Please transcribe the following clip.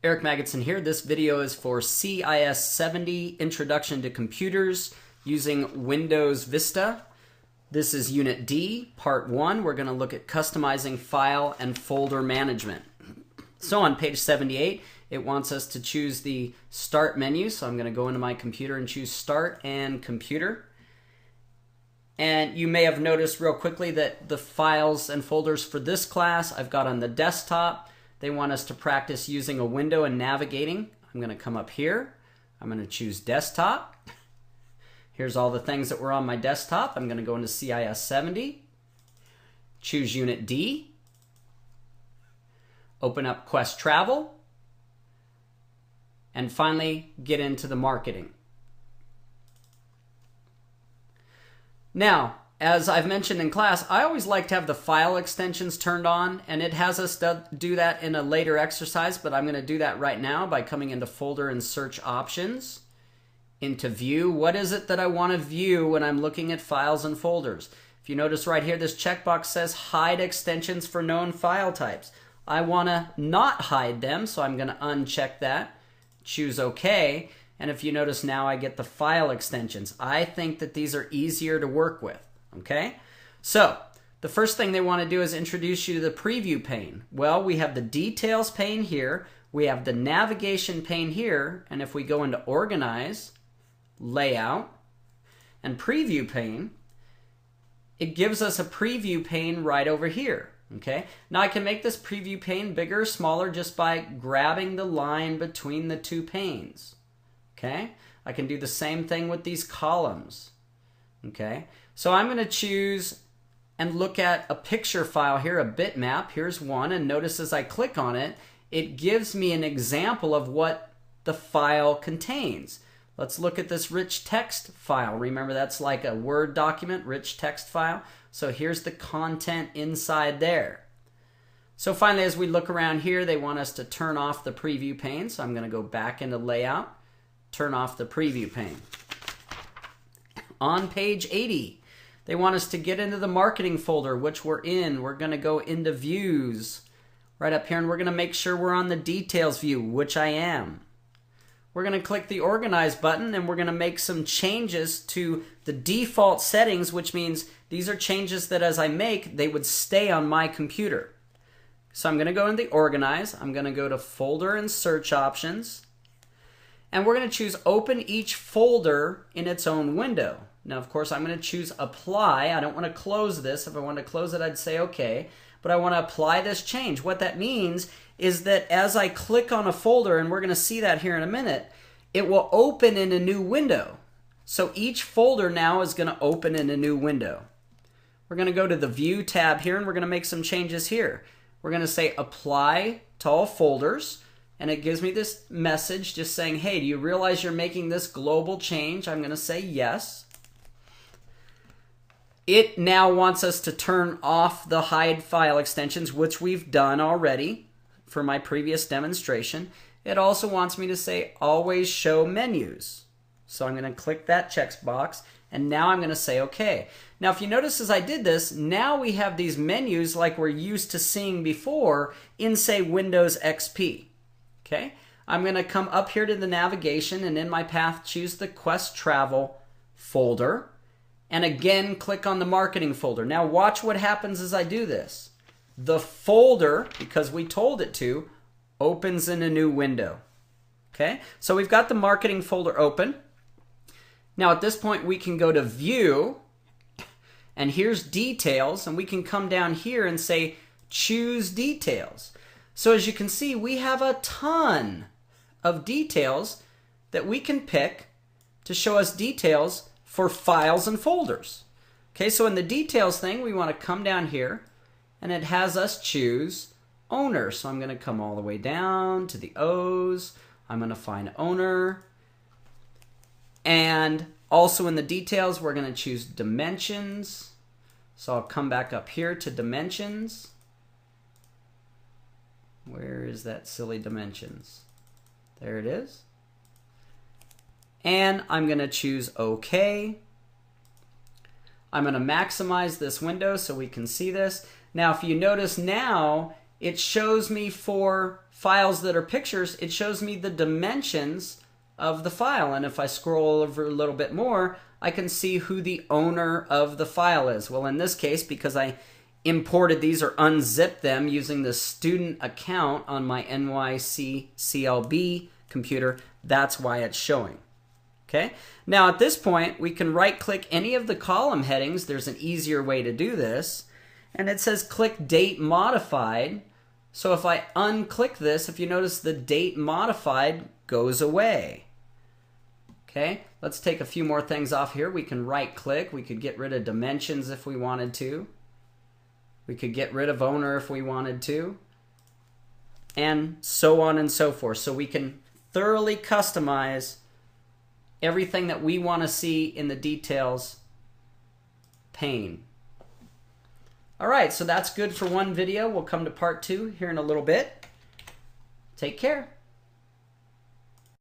Eric Magidson here. This video is for CIS070 Introduction to Computers using Windows Vista. This is Unit D, Part 1. We're going to look at customizing file and folder management. So on page 78, it wants us to choose the Start menu. So I'm going to go into my computer and choose Start and Computer. And you may have noticed real quickly that the files and folders for this class I've got on the desktop. They want us to practice using a window and navigating. I'm going to come up here. I'm going to choose Desktop. Here's all the things that were on my desktop. I'm going to go into CIS070. Choose Unit D. Open up Quest Travel. And finally, get into the marketing. Now, as I've mentioned in class, I always like to have the file extensions turned on, and it has us do that in a later exercise, but I'm going to do that right now by coming into Folder and Search Options, into View. What is it that I want to view when I'm looking at files and folders? If you notice right here, this checkbox says Hide Extensions for Known File Types. I want to not hide them, so I'm going to uncheck that, choose OK, and if you notice now I get the file extensions. I think that these are easier to work with. Okay, so the first thing they want to do is introduce you to the preview pane. Well, we have the details pane here, we have the navigation pane here, and if we go into organize, layout, and preview pane, it gives us a preview pane right over here. Okay, now I can make this preview pane bigger or smaller just by grabbing the line between the two panes. Okay, I can do the same thing with these columns. Okay, so I'm going to choose and look at a picture file here, a bitmap. Here's one, and notice as I click on it, it gives me an example of what the file contains. Let's look at this rich text file. Remember, that's like a Word document, rich text file. So here's the content inside there. So finally, as we look around here, they want us to turn off the preview pane. So I'm going to go back into Layout, turn off the preview pane. On page 80, they want us to get into the marketing folder, which we're in. We're going to go into views right up here, and we're going to make sure we're on the details view, which I am. We're going to click the organize button, and we're going to make some changes to the default settings, which means these are changes that as I make, they would stay on my computer. So I'm going to go into the organize. I'm going to go to folder and search options. And we're going to choose open each folder in its own window. Now, of course, I'm going to choose apply. I don't want to close this. If I wanted to close it, I'd say OK. But I want to apply this change. What that means is that as I click on a folder, and we're going to see that here in a minute, it will open in a new window. So each folder now is going to open in a new window. We're going to go to the View tab here, and we're going to make some changes here. We're going to say Apply to all folders. And it gives me this message just saying, hey, do you realize you're making this global change? I'm going to say yes. It now wants us to turn off the hide file extensions, which we've done already for my previous demonstration. It also wants me to say always show menus. So I'm going to click that checkbox, and now I'm going to say OK. Now if you notice as I did this, now we have these menus like we're used to seeing before in, say, Windows XP. Okay, I'm going to come up here to the navigation, and in my path choose the Quest Travel folder, and again click on the marketing folder. Now watch what happens as I do this. The folder, because we told it to, opens in a new window. Okay, so we've got the marketing folder open. Now at this point we can go to View, and here's Details, and we can come down here and say Choose Details. So as you can see, we have a ton of details that we can pick to show us details for files and folders. Okay, so in the details thing, we want to come down here, and it has us choose owner. So I'm going to come all the way down to the O's. I'm going to find owner. And also in the details, we're going to choose dimensions. So I'll come back up here to dimensions. Where is that silly dimensions? There it is. And I'm going to choose OK. I'm going to maximize this window so we can see this. Now, if you notice now, it shows me for files that are pictures, it shows me the dimensions of the file. And if I scroll over a little bit more, I can see who the owner of the file is. Well, in this case, because I imported these or unzipped them using the student account on my NYC CLB computer, that's why it's showing. Okay. Now at this point, we can right click any of the column headings. There's an easier way to do this. And it says click date modified. So if I unclick this, if you notice the date modified goes away. Okay, let's take a few more things off here. We can right click. We could get rid of dimensions if we wanted to. We could get rid of owner if we wanted to. And so on and so forth. So we can thoroughly customize everything that we want to see in the details pane. All right, so that's good for one video. We'll come to part 2 here in a little bit. Take care.